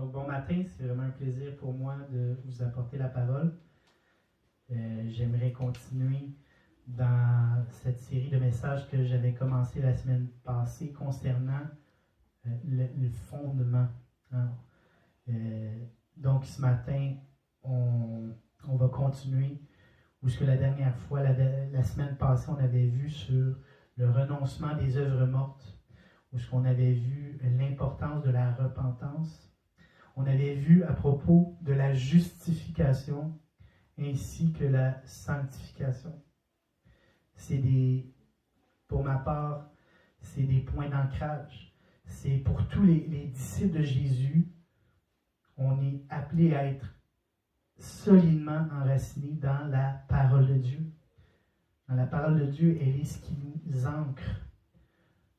Donc, bon matin, c'est vraiment un plaisir pour moi de vous apporter la parole. J'aimerais continuer dans cette série de messages que j'avais commencé la semaine passée concernant le fondement. Hein. Donc, ce matin, on va continuer où ce que la dernière fois, la semaine passée, on avait vu sur le renoncement des œuvres mortes, où ce qu'on avait vu l'importance de la repentance. On avait vu à propos de la justification ainsi que la sanctification. Pour ma part, c'est des points d'ancrage. C'est pour tous les disciples de Jésus, on est appelé à être solidement enracinés dans la parole de Dieu. Dans la parole de Dieu, elle est ce qui nous ancre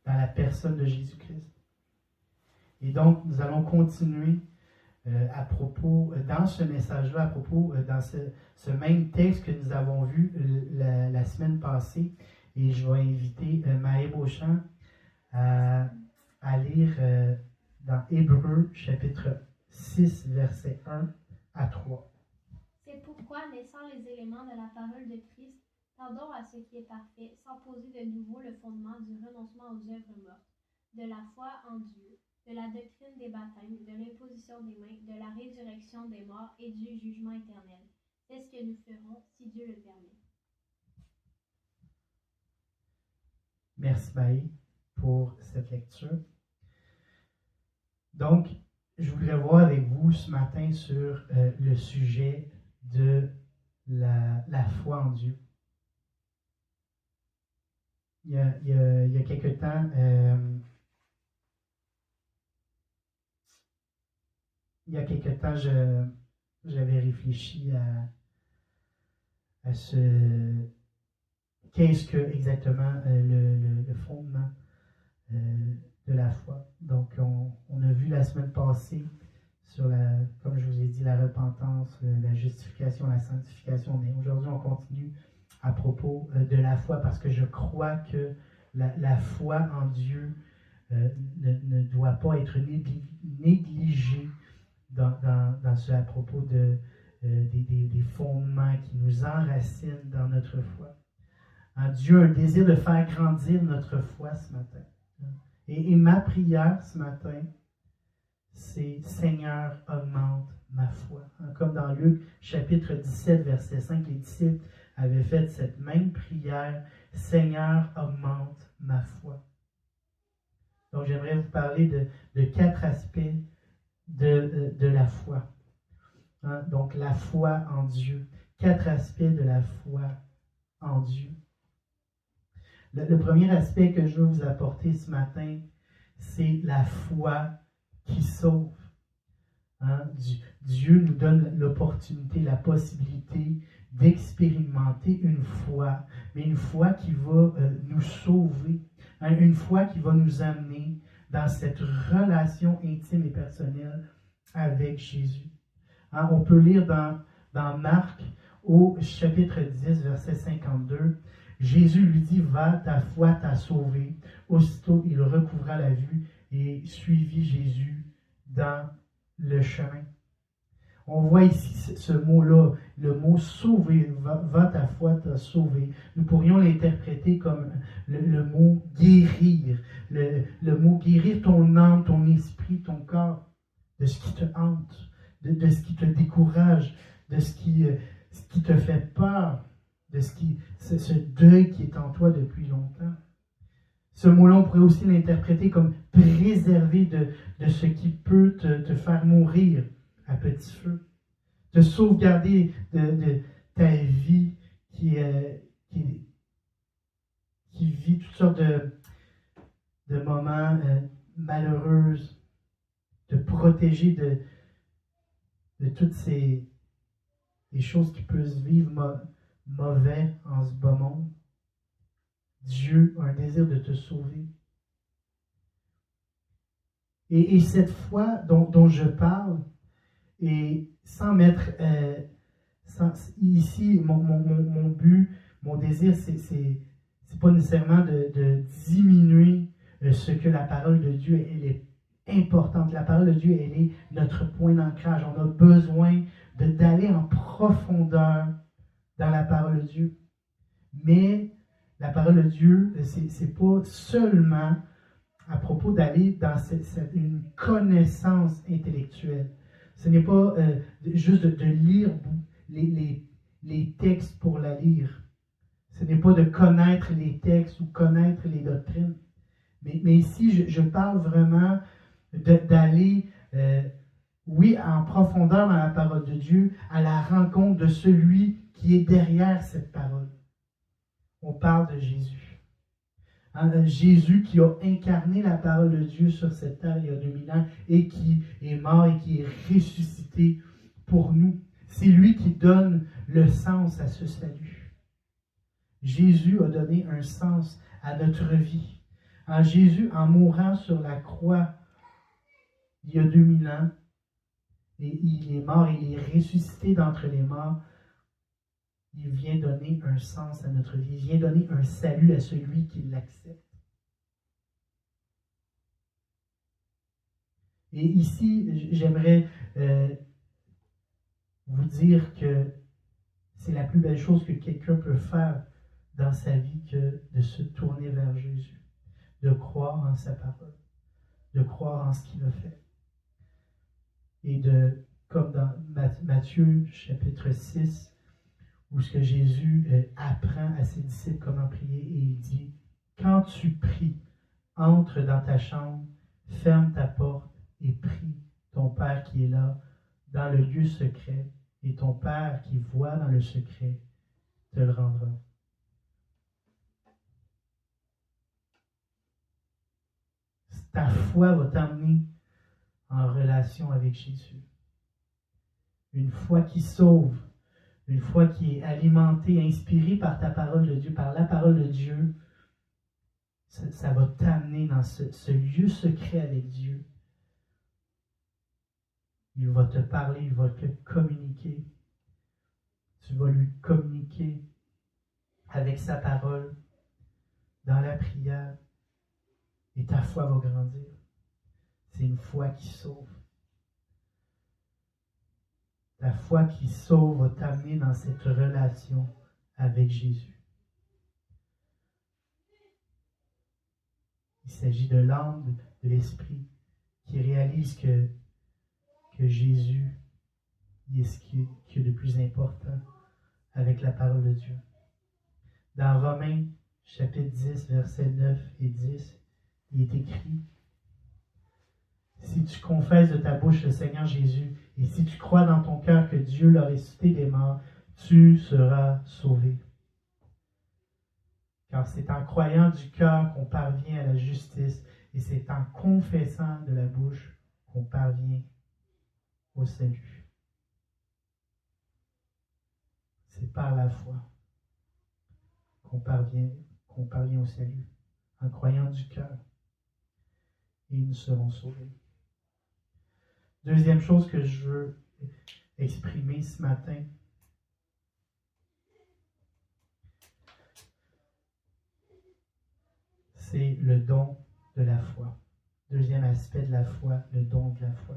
dans la personne de Jésus-Christ. Et donc, nous allons continuer à propos, dans ce message-là, à propos, dans ce même texte que nous avons vu la semaine passée. Et je vais inviter Maë Beauchamp à lire dans Hébreux, chapitre 6, versets 1 à 3. C'est pourquoi, laissant les éléments de la parole de Christ, tendons à ce qui est parfait, sans poser de nouveau le fondement du renoncement aux œuvres mortes, de la foi en Dieu, de la doctrine des baptêmes, de l'imposition des mains, de la résurrection des morts et du jugement éternel. C'est ce que nous ferons si Dieu le permet. Merci Maë pour cette lecture. Donc, je voudrais voir avec vous ce matin sur le sujet de la foi en Dieu. Il y a quelque temps, j'avais réfléchi à ce qu'est-ce que exactement le fondement de la foi. Donc, on a vu la semaine passée sur comme je vous ai dit, la repentance, la justification, la sanctification. Mais aujourd'hui, on continue à propos de la foi parce que je crois que la foi en Dieu ne doit pas être négligée dans ce à propos des fondements qui nous enracinent dans notre foi. Dieu a un désir de faire grandir notre foi ce matin. Et ma prière ce matin, c'est « Seigneur, augmente ma foi ». Comme dans Luc chapitre 17, verset 5, les disciples avaient fait cette même prière « Seigneur, augmente ma foi ». Donc j'aimerais vous parler de 4 aspects de la foi. Donc la foi en Dieu. 4 aspects de la foi en Dieu. Le premier aspect que je veux vous apporter ce matin, c'est la foi qui sauve. Dieu nous donne l'opportunité, la possibilité d'expérimenter une foi, mais une foi qui va nous sauver, une foi qui va nous amener dans cette relation intime et personnelle avec Jésus. On peut lire dans Marc au chapitre 10, verset 52, Jésus lui dit « Va, ta foi t'a sauvé. » Aussitôt, il recouvra la vue et suivit Jésus dans le chemin. On voit ici ce mot-là, le mot « sauver », « Va, ta foi t'a sauvé ». Nous pourrions l'interpréter comme le mot « guérir », le mot « guérir ton âme, ton esprit, ton corps » de ce qui te hante, de ce qui te décourage, de ce qui te fait peur, de ce deuil qui est en toi depuis longtemps. Ce mot-là, on pourrait aussi l'interpréter comme préserver de ce qui peut te faire mourir à petit feu, te sauvegarder de ta vie qui vit toutes sortes de moments malheureux, te protéger de toutes ces choses qui peuvent vivre mauvais en ce bas monde. Dieu a un désir de te sauver. Et cette foi dont je parle, et sans mettre... ici, mon but, mon désir, c'est pas nécessairement de diminuer ce que la parole de Dieu elle est importante. La parole de Dieu, elle est notre point d'ancrage. On a besoin d'aller en profondeur dans la parole de Dieu. Mais la parole de Dieu, c'est pas seulement à propos d'aller dans une connaissance intellectuelle. Ce n'est pas juste de lire les textes pour la lire. Ce n'est pas de connaître les textes ou connaître les doctrines. Mais ici, je parle vraiment d'aller, oui, en profondeur dans la parole de Dieu, à la rencontre de celui qui est derrière cette parole. On parle de Jésus. Hein, Jésus qui a incarné la parole de Dieu sur cette terre il y a 2000 ans et qui est mort et qui est ressuscité pour nous. C'est lui qui donne le sens à ce salut. Jésus a donné un sens à notre vie. En Jésus, en mourant sur la croix il y a 2000 ans, et il est mort et il est ressuscité d'entre les morts, il vient donner un sens à notre vie. Il vient donner un salut à celui qui l'accepte. Et ici, j'aimerais vous dire que c'est la plus belle chose que quelqu'un peut faire dans sa vie que de se tourner vers Jésus, de croire en sa parole, de croire en ce qu'il a fait. Et comme dans Matthieu chapitre 6, où ce que Jésus apprend à ses disciples comment prier, et il dit, quand tu pries, entre dans ta chambre, ferme ta porte et prie ton Père qui est là, dans le lieu secret, et ton Père qui voit dans le secret te le rendra. Ta foi va t'amener en relation avec Jésus. Une foi qui sauve, une foi qui est alimentée, inspirée par ta parole de Dieu, par la parole de Dieu, ça va t'amener dans ce lieu secret avec Dieu. Il va te parler, il va te communiquer. Tu vas lui communiquer avec sa parole dans la prière et ta foi va grandir. C'est une foi qui sauve. La foi qui sauve va t'amener dans cette relation avec Jésus. Il s'agit de l'âme, de l'esprit, qui réalise que Jésus est ce qui est de plus important avec la parole de Dieu. Dans Romains, chapitre 10, versets 9 et 10, il est écrit, « Si tu confesses de ta bouche le Seigneur Jésus, et si tu crois dans ton cœur que Dieu l'a ressuscité des morts, tu seras sauvé. Car c'est en croyant du cœur qu'on parvient à la justice, et c'est en confessant de la bouche qu'on parvient au salut. » C'est par la foi qu'on parvient au salut, en croyant du cœur. Et nous serons sauvés. Deuxième chose que je veux exprimer ce matin, c'est le don de la foi. Deuxième aspect de la foi, le don de la foi.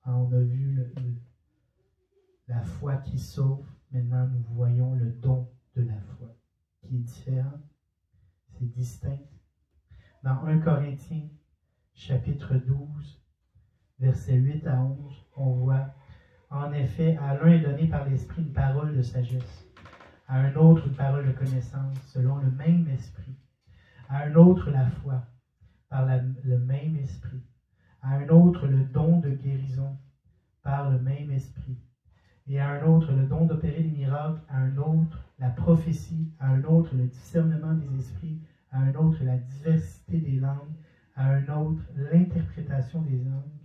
On a vu la foi qui sauve. Maintenant, nous voyons le don de la foi, qui est différent. C'est distinct. Dans 1 Corinthiens, chapitre 12, versets 8 à 11, on voit, en effet, à l'un est donné par l'Esprit une parole de sagesse, à un autre une parole de connaissance, selon le même Esprit, à un autre la foi, par le même Esprit, à un autre le don de guérison, par le même Esprit, et à un autre le don d'opérer des miracles, à un autre la prophétie, à un autre le discernement des esprits, à un autre la diversité des langues, à un autre l'interprétation des langues.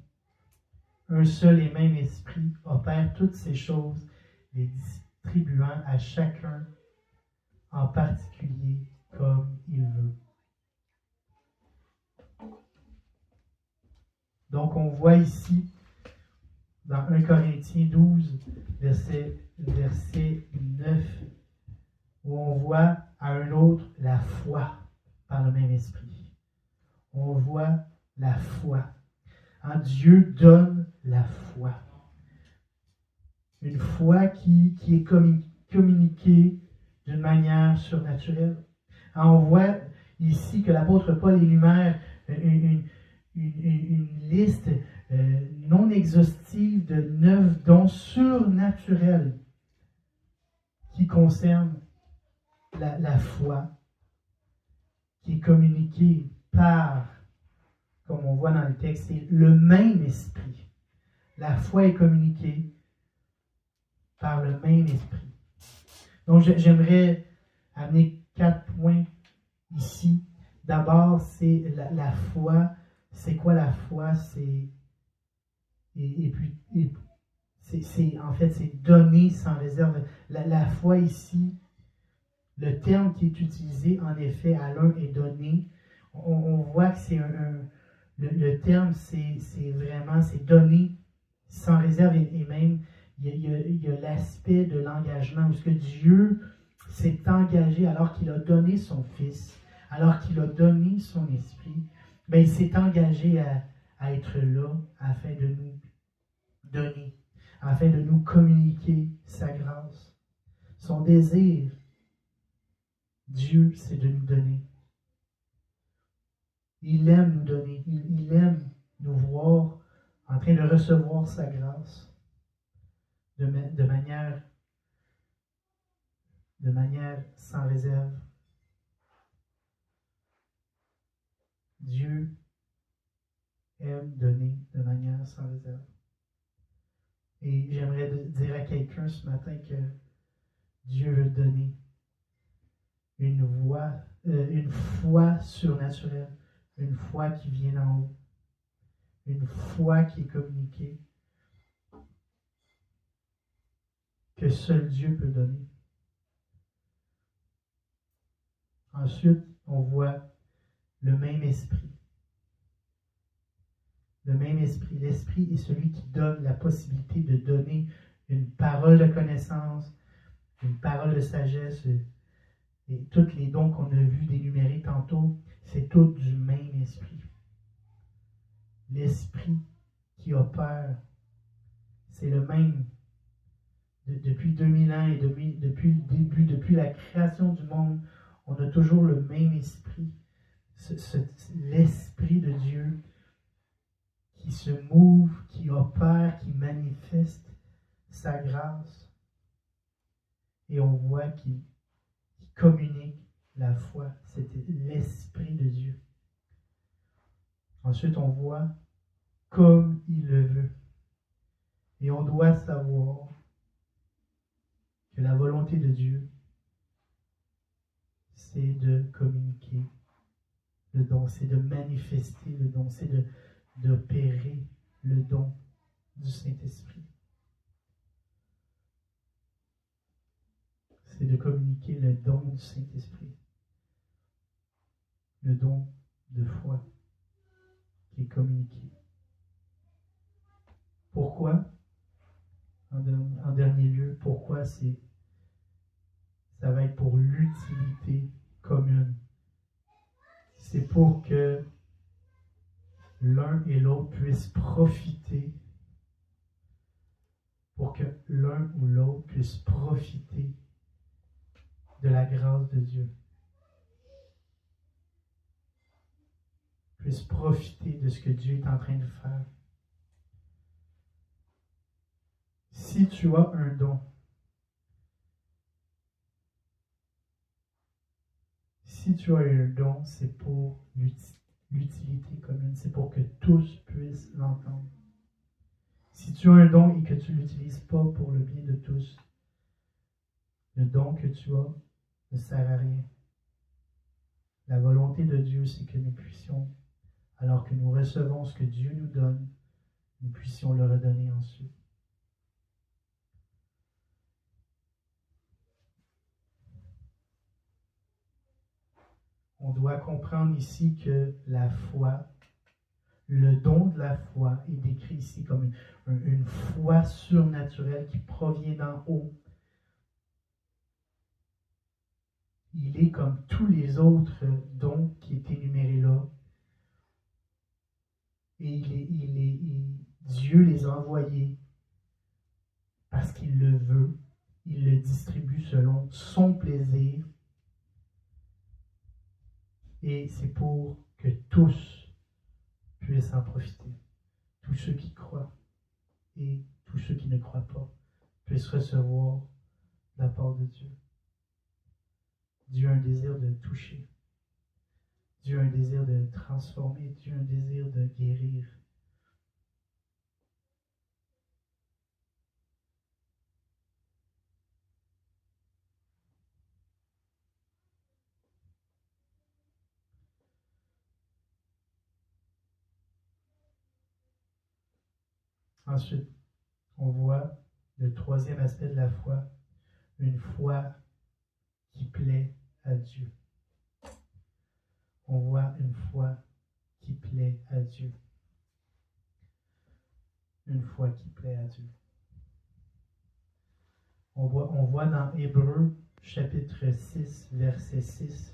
Un seul et même esprit opère toutes ces choses, les distribuant à chacun en particulier comme il veut. Donc on voit ici, dans 1 Corinthiens 12, verset 9, où on voit à un autre la foi par le même esprit. On voit la foi. Dieu donne la foi. Une foi qui est communiquée d'une manière surnaturelle. On voit ici que l'apôtre Paul énumère une liste non exhaustive de 9 dons surnaturels qui concernent la foi, qui est communiquée par, comme on voit dans le texte, c'est le même esprit. La foi est communiquée par le même esprit. Donc, j'aimerais amener 4 points ici. D'abord, c'est la foi. C'est quoi la foi? En fait, c'est donner sans réserve. La foi ici, le terme qui est utilisé, en effet, à l'un est donné. On voit que c'est le terme, c'est vraiment, c'est donner sans réserve et même, il y a l'aspect de l'engagement où ce que Dieu s'est engagé alors qu'il a donné son Fils, alors qu'il a donné son Esprit, bien, il s'est engagé à être là afin de nous donner, afin de nous communiquer sa grâce. Son désir, Dieu, c'est de nous donner. Il aime nous donner, il aime nous voir en train de recevoir sa grâce de manière sans réserve. Dieu aime donner de manière sans réserve. Et j'aimerais dire à quelqu'un ce matin que Dieu veut donner une foi surnaturelle, une foi qui vient d'en haut, une foi qui est communiquée, que seul Dieu peut donner. Ensuite, on voit le même esprit. Le même esprit. L'esprit est celui qui donne la possibilité de donner une parole de connaissance, une parole de sagesse, et tous les dons qu'on a vus d'énumérer tantôt, c'est tout du même esprit. L'esprit qui opère, c'est le même depuis 2000 ans et depuis le début, depuis la création du monde, on a toujours le même esprit. L'esprit de Dieu qui se mouve, qui opère, qui manifeste sa grâce. Et on voit qu'il communique la foi. C'est l'Esprit de Dieu. Ensuite, on voit comme il le veut. Et on doit savoir que la volonté de Dieu, c'est de communiquer le don, c'est de manifester le don, c'est d'opérer le don du Saint-Esprit. C'est de communiquer le don du Saint-Esprit. Le don de foi qui est communiqué. Pourquoi? En dernier lieu, pourquoi ça va être pour l'utilité commune. C'est pour que l'un et l'autre puissent profiter, pour que l'un ou l'autre puisse profiter de la grâce de Dieu. Puisse profiter de ce que Dieu est en train de faire. Si tu as un don, c'est pour l'utilité commune, c'est pour que tous puissent l'entendre. Si tu as un don et que tu ne l'utilises pas pour le bien de tous, le don que tu as ne sert à rien. La volonté de Dieu, c'est que nous puissions, alors que nous recevons ce que Dieu nous donne, nous puissions le redonner ensuite. On doit comprendre ici que la foi, le don de la foi est décrit ici comme une foi surnaturelle qui provient d'en haut. Il est comme tous les autres dons qui étaient énumérés là. Et Dieu les a envoyés parce qu'il le veut. Il le distribue selon son plaisir. Et c'est pour que tous puissent en profiter. Tous ceux qui croient et tous ceux qui ne croient pas puissent recevoir la part de Dieu. Dieu a un désir de toucher. Dieu a un désir de transformer. Dieu a un désir de guérir. Ensuite, on voit le troisième aspect de la foi, une foi qui plaît à Dieu. On voit une foi qui plaît à Dieu. Une foi qui plaît à Dieu. On voit dans Hébreux, chapitre 6, verset 6.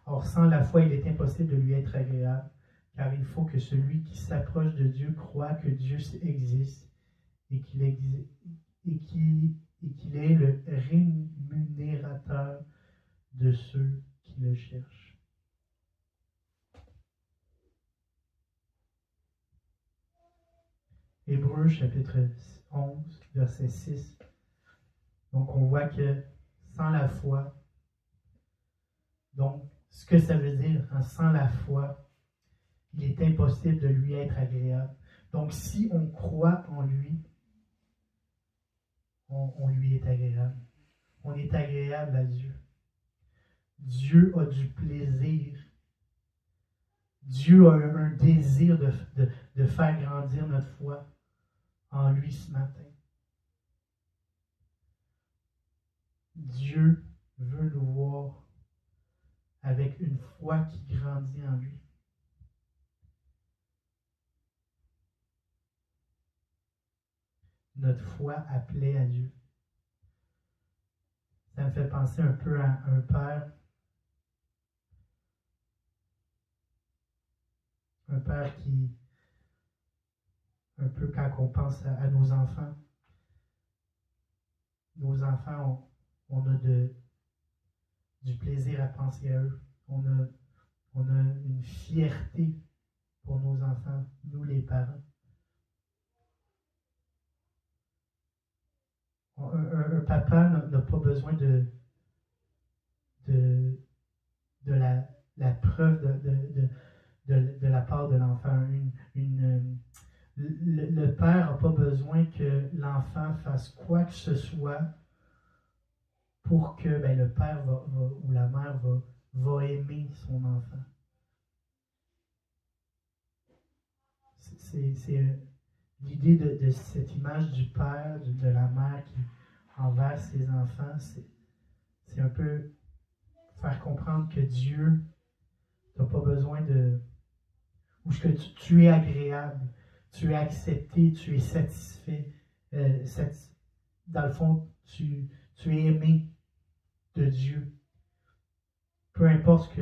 Or, sans la foi, il est impossible de lui être agréable, car il faut que celui qui s'approche de Dieu croit que Dieu existe et qu'il est le rémunérateur de ceux qui le cherchent. Hébreux chapitre 11, verset 6. Donc on voit que sans la foi, donc ce que ça veut dire, hein, sans la foi, il est impossible de lui être agréable. Donc si on croit en lui, on lui est agréable. On est agréable à Dieu. Dieu a du plaisir. Dieu a un désir de faire grandir notre foi en lui ce matin. Dieu veut nous voir avec une foi qui grandit en lui. Notre foi appelée à Dieu. Ça me fait penser un peu à un père. Un père qui, un peu quand on pense à nos enfants on a du plaisir à penser à eux. On a une fierté pour nos enfants, nous les parents. Un papa n'a pas besoin de la preuve de la part de l'enfant. Le père n'a pas besoin que l'enfant fasse quoi que ce soit pour que le père ou la mère va aimer son enfant. C'est l'idée de cette image du père, de la mère qui envers ses enfants, c'est un peu faire comprendre que Dieu n'a pas besoin ou que tu es agréable, tu es accepté, tu es satisfait. Dans le fond, tu es aimé de Dieu. Peu importe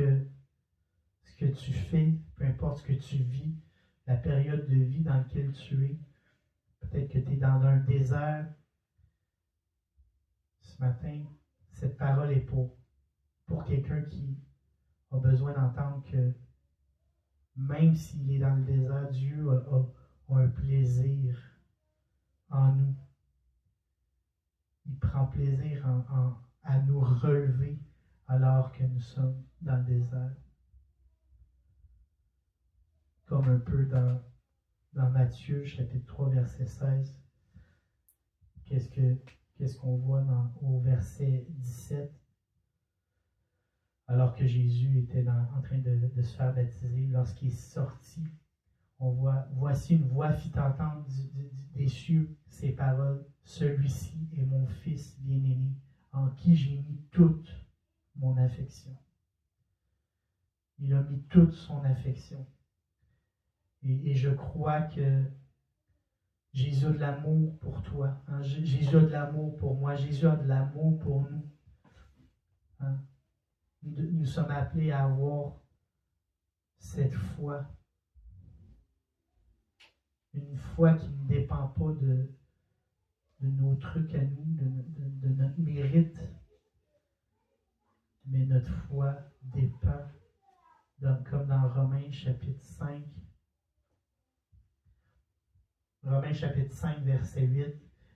ce que tu fais, peu importe ce que tu vis, la période de vie dans laquelle tu es, peut-être que tu es dans un désert. Ce matin, cette parole est pour quelqu'un qui a besoin d'entendre que même s'il est dans le désert, Dieu a un plaisir en nous. Il prend plaisir à nous relever alors que nous sommes dans le désert. Comme un peu dans Matthieu, chapitre 3, verset 16. Qu'est-ce qu'on voit au verset 17? Alors que Jésus était en train de se faire baptiser, lorsqu'il est sorti, on voit, voici une voix fit entendre des cieux ces paroles. Celui-ci est mon Fils bien-aimé, en qui j'ai mis toute mon affection. Il a mis toute son affection. Et je crois que Jésus a de l'amour pour toi. Hein? Jésus a de l'amour pour moi. Jésus a de l'amour pour nous. Hein? Nous sommes appelés à avoir cette foi Une foi qui ne dépend pas de nos trucs à nous, de notre mérite, mais notre foi dépend, comme dans Romains chapitre 5. Romains chapitre 5, verset 8.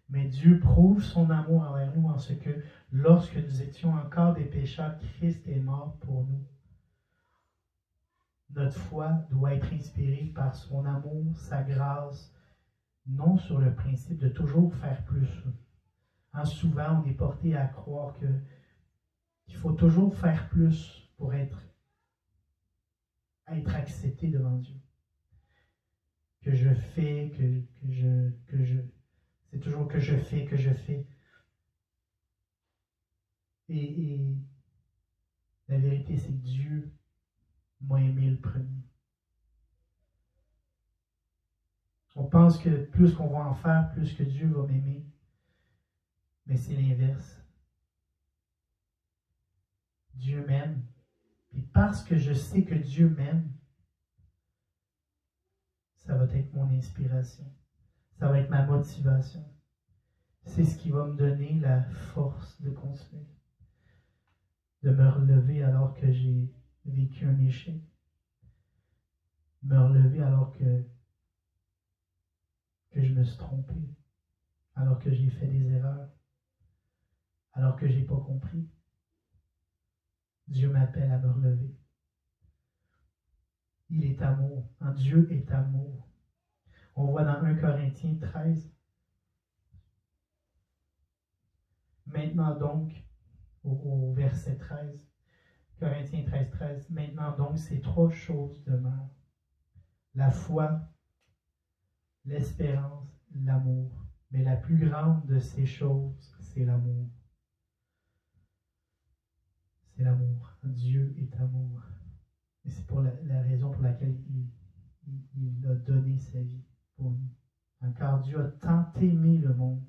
Mais Dieu prouve son amour envers nous en ce que, lorsque nous étions encore des pécheurs, Christ est mort pour nous. Notre foi doit être inspirée par son amour, sa grâce, non sur le principe de toujours faire plus. Souvent, on est porté à croire qu'il faut toujours faire plus pour être accepté devant Dieu. Que je fais, c'est toujours que je fais. Et la vérité, c'est que Dieu m'a aimé le premier. On pense que plus qu'on va en faire, plus que Dieu va m'aimer. Mais c'est l'inverse. Dieu m'aime. Et parce que je sais que Dieu m'aime, ça va être mon inspiration. Ça va être ma motivation. C'est ce qui va me donner la force de continuer. De me relever alors que j'ai vécu un échec. Me relever alors que je me suis trompé. Alors que j'ai fait des erreurs. Alors que je n'ai pas compris. Dieu m'appelle à me relever. Il est amour. Dieu est amour. On voit dans 1 Corinthiens 13. Maintenant donc, au verset 13, Corinthiens 13, 13. Maintenant donc, ces trois choses demeurent. La foi, l'espérance, l'amour. Mais la plus grande de ces choses, c'est l'amour. C'est l'amour. Dieu est amour. Et c'est pour la raison pour laquelle il a donné sa vie pour nous. Car Dieu a tant aimé le monde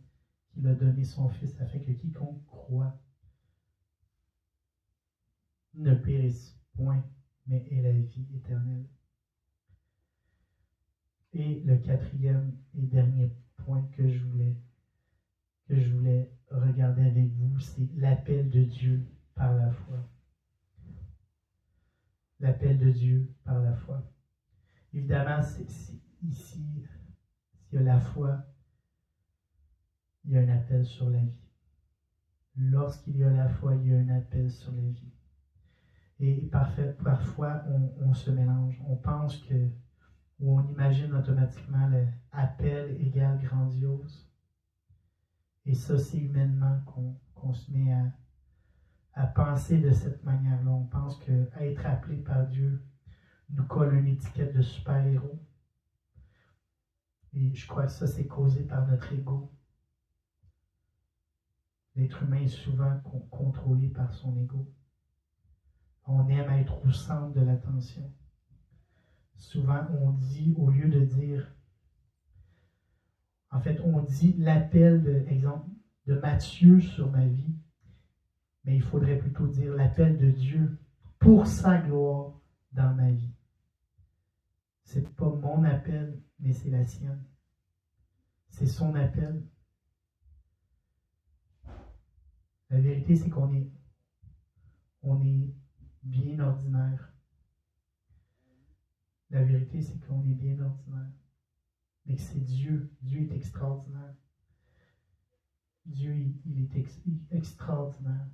qu'il a donné son Fils afin que quiconque croit ne périsse point, mais ait la vie éternelle. Et le quatrième et dernier point que je voulais regarder avec vous, c'est l'appel de Dieu par la foi. L'appel de Dieu par la foi. Évidemment, ici, s'il y a la foi, il y a un appel sur la vie. Lorsqu'il y a la foi, il y a un appel sur la vie. Et parfois, on se mélange. On pense que, ou on imagine automatiquement l'appel égale grandiose. Et ça, c'est humainement qu'on se met à penser de cette manière-là. On pense qu'être appelé par Dieu nous colle une étiquette de super-héros. Et je crois que ça, c'est causé par notre ego. L'être humain est souvent contrôlé par son ego. On aime être au centre de l'attention. Souvent, on dit, au lieu de dire, en fait, on dit l'appel, exemple, de Matthieu sur ma vie, mais il faudrait plutôt dire l'appel de Dieu pour sa gloire dans ma vie. C'est pas mon appel, mais c'est la sienne. C'est son appel. La vérité, c'est qu'on est bien ordinaire. La vérité, c'est qu'on est bien ordinaire. Mais que c'est Dieu. Dieu est extraordinaire. Dieu, il est extraordinaire.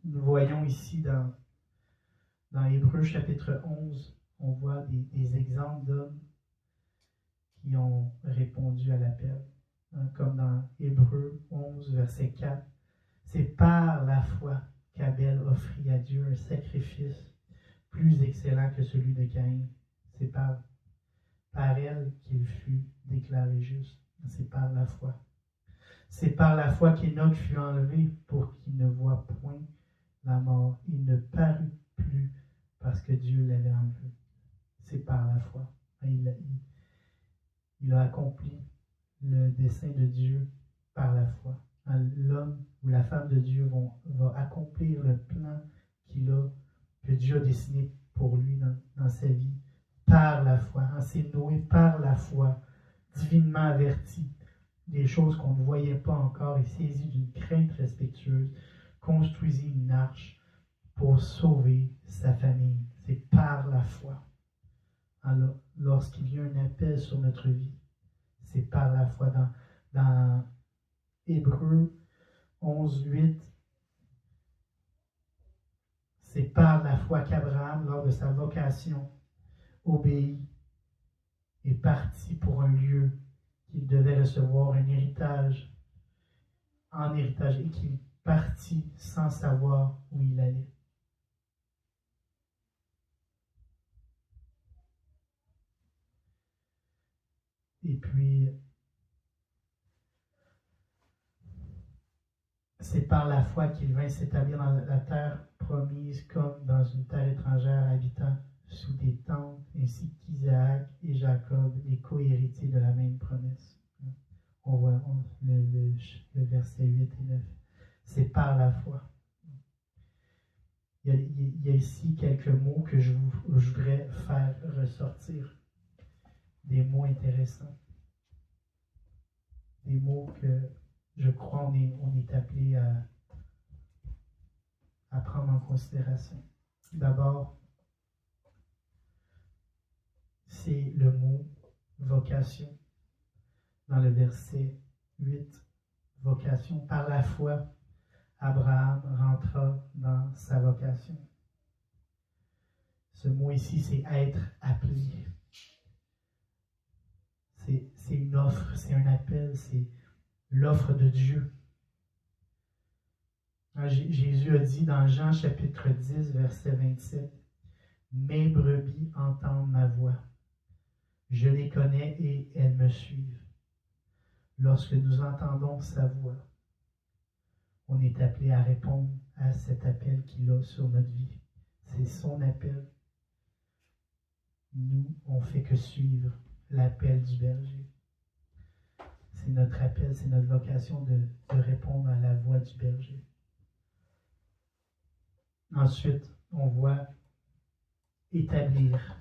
Nous voyons ici dans Hébreux chapitre 11, on voit des exemples d'hommes qui ont répondu à l'appel. Comme dans Hébreux 11, verset 4. C'est par la foi qu'Abel offrit à Dieu un sacrifice plus excellent que celui de Caïn. C'est par elle qu'il fut déclaré juste. C'est par la foi. C'est par la foi qu'Enoch fut enlevé pour qu'il ne voie point la mort. Il ne parut plus parce que Dieu l'avait enlevé. C'est par la foi. Il a accompli le dessein de Dieu par la foi. L'homme ou la femme de Dieu va accomplir le plan que Dieu a dessiné pour lui dans sa vie par la foi. C'est Noé par la foi divinement averti, des choses qu'on ne voyait pas encore, et saisi d'une crainte respectueuse, construisit une arche pour sauver sa famille. C'est par la foi. Alors, lorsqu'il y a un appel sur notre vie, c'est par la foi. Dans Hébreux 11:8, c'est par la foi qu'Abraham, lors de sa vocation, obéit et parti pour un lieu qu'il devait recevoir un héritage, en héritage, et qu'il partit sans savoir où il allait. Et puis, c'est par la foi qu'il vint s'établir dans la terre promise comme dans une terre étrangère, habitant sous des tentes, ainsi qu'Isaac et Jacob, les co-héritiers de la même promesse. On voit le verset 8 et 9. C'est par la foi. Il y a ici quelques mots que je voudrais faire ressortir. Des mots intéressants. Des mots que je crois on est appelé à prendre en considération. D'abord, c'est le mot vocation. Dans le verset 8, vocation. Par la foi, Abraham rentra dans sa vocation. Ce mot ici, c'est être appelé. C'est une offre, c'est un appel, c'est l'offre de Dieu. Jésus a dit dans Jean chapitre 10, verset 27, « Mes brebis entendent ma voix. Je les connais et elles me suivent. » Lorsque nous entendons sa voix, on est appelé à répondre à cet appel qu'il a sur notre vie. C'est son appel. Nous, on ne fait que suivre l'appel du berger. C'est notre appel, c'est notre vocation de répondre à la voix du berger. Ensuite, on voit établir.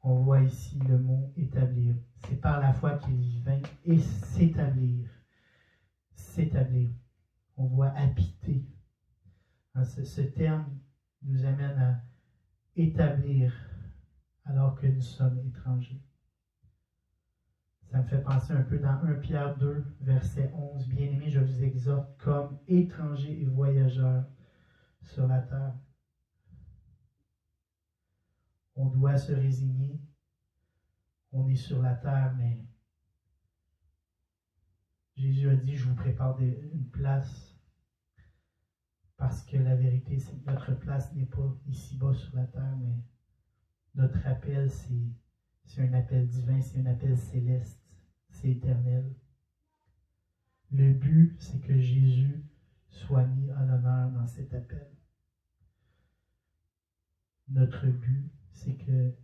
On voit ici le mot établir. C'est par la foi qu'il vint et s'établir. S'établir. On voit habiter. Ce terme nous amène à établir alors que nous sommes étrangers. Ça me fait penser un peu dans 1 Pierre 2, verset 11. « Bien-aimés, je vous exhorte comme étrangers et voyageurs sur la terre. » On doit se résigner. On est sur la terre, mais Jésus a dit, je vous prépare une place, parce que la vérité, c'est que notre place n'est pas ici-bas sur la terre, mais notre appel, c'est un appel divin, c'est un appel céleste, c'est éternel. Le but, c'est que Jésus soit mis en l'honneur dans cet appel. Notre but, c'est que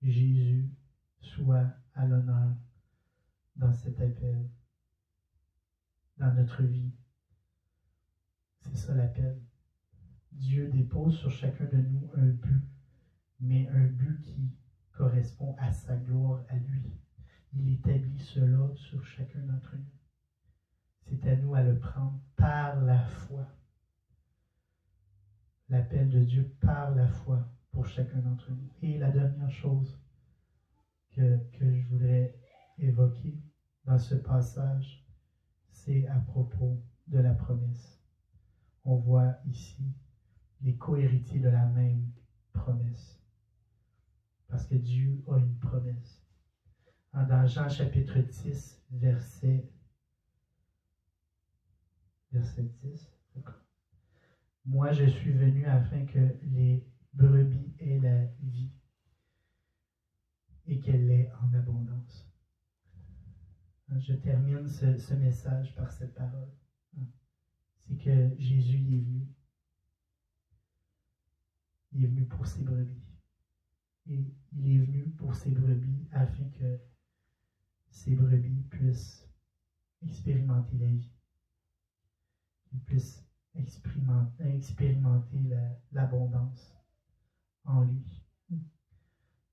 Jésus soit à l'honneur dans cet appel, dans notre vie. C'est ça l'appel. Dieu dépose sur chacun de nous un but, mais un but qui correspond à sa gloire, à lui. Il établit cela sur chacun d'entre nous. C'est à nous à le prendre par la foi. L'appel de Dieu par la foi pour chacun d'entre nous. Et la dernière chose que je voudrais évoquer dans ce passage, c'est à propos de la promesse. On voit ici les co-héritiers de la même promesse. Parce que Dieu a une promesse. Dans Jean chapitre 10, verset 10, « Moi je suis venu afin que les brebis aient la vie et qu'elle l'ait en abondance. » Je termine ce message par cette parole. C'est que Jésus est venu. Il est venu pour ses brebis. Et il est venu pour ses brebis afin que ces brebis puissent expérimenter la vie. Qu'ils puissent expérimenter l'abondance en lui.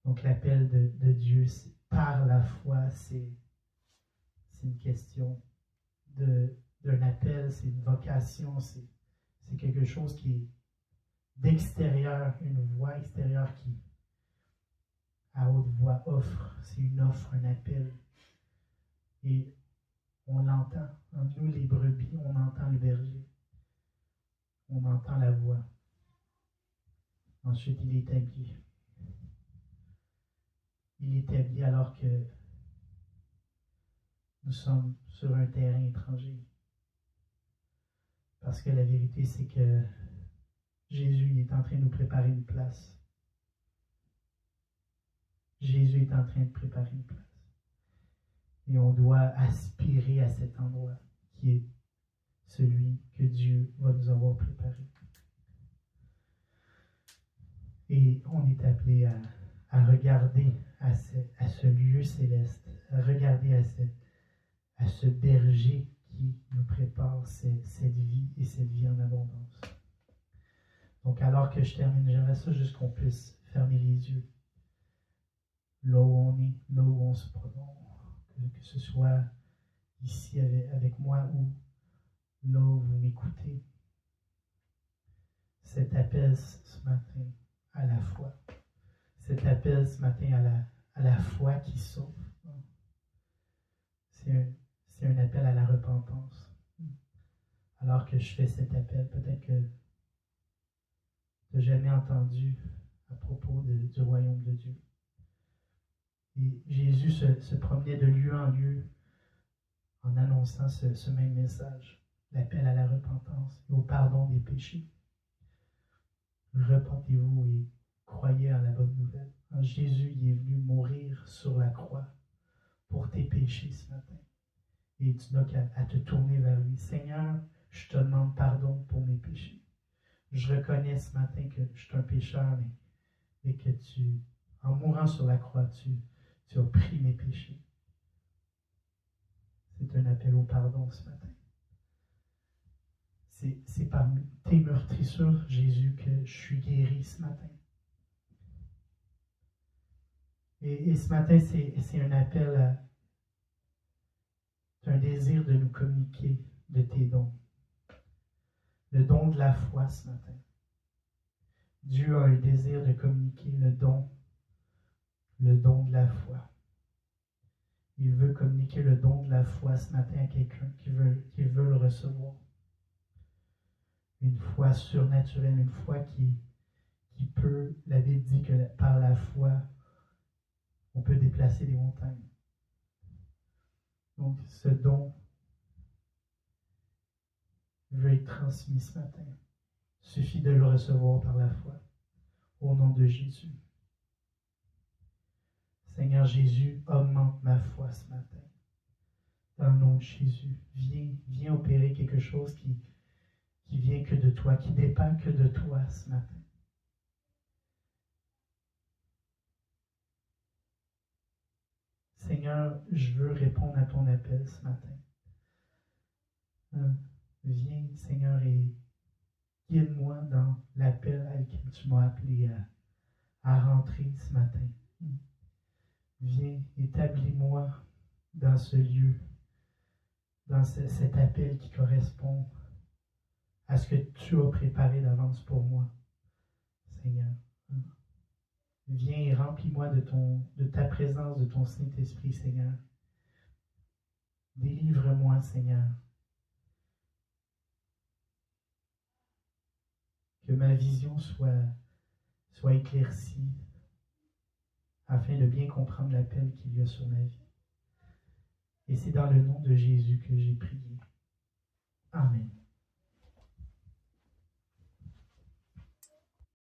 Donc l'appel de Dieu, c'est par la foi, c'est une question d'un appel, c'est une vocation, c'est quelque chose qui est d'extérieur, une voix extérieure qui, à haute voix, offre. C'est une offre, un appel. Et on l'entend. En nous, les brebis, on entend le berger. On entend la voix. Ensuite, il établit. Il établit alors que nous sommes sur un terrain étranger. Parce que la vérité, c'est que Jésus est en train de nous préparer une place. Jésus est en train de préparer une place. Et on doit aspirer à cet endroit qui est celui que Dieu va nous avoir préparé. Et on est appelé à regarder à ce lieu céleste, à regarder à ce berger qui nous prépare cette vie et cette vie en abondance. Donc alors que je termine, j'aimerais ça juste qu'on puisse fermer les yeux. Là où on est, là où on se prononce, que ce soit ici avec moi ou là où vous m'écoutez. Cet appel ce matin à la foi. Cet appel ce matin à la foi qui sauve. C'est un appel à la repentance. Alors que je fais cet appel, peut-être que tu n'as jamais entendu à propos du royaume de Dieu. Et Jésus se promenait de lieu en lieu en annonçant ce même message, l'appel à la repentance et au pardon des péchés. Repentez-vous et croyez en la bonne nouvelle. En Jésus, il est venu mourir sur la croix pour tes péchés ce matin. Et tu n'as qu'à te tourner vers lui. Seigneur, je te demande pardon pour mes péchés. Je reconnais ce matin que je suis un pécheur, mais que en mourant sur la croix, tu as pris mes péchés. C'est un appel au pardon ce matin. C'est par tes meurtrissures, Jésus, que je suis guéri ce matin. Et ce matin, c'est un appel un désir de nous communiquer de tes dons. Le don de la foi ce matin. Dieu a un désir de communiquer le don de la foi. Il veut communiquer le don de la foi ce matin à quelqu'un qui veut le recevoir. Une foi surnaturelle, une foi qui peut, la Bible dit que par la foi, on peut déplacer des montagnes. Donc, ce don veut être transmis ce matin. Il suffit de le recevoir par la foi. Au nom de Jésus. Seigneur Jésus, augmente ma foi ce matin. Dans le nom de Jésus, viens opérer quelque chose qui vient que de toi, qui dépend que de toi ce matin. Seigneur, je veux répondre à ton appel ce matin. Viens, Seigneur, et guide-moi dans l'appel à lequel tu m'as appelé à rentrer ce matin. Viens, établis-moi dans ce lieu, dans cet appel qui correspond à ce que tu as préparé d'avance pour moi, Seigneur. Viens et remplis-moi de ta présence, de ton Saint-Esprit, Seigneur. Délivre-moi, Seigneur. Que ma vision soit éclaircie afin de bien comprendre l'appel qu'il y a sur ma vie. Et c'est dans le nom de Jésus que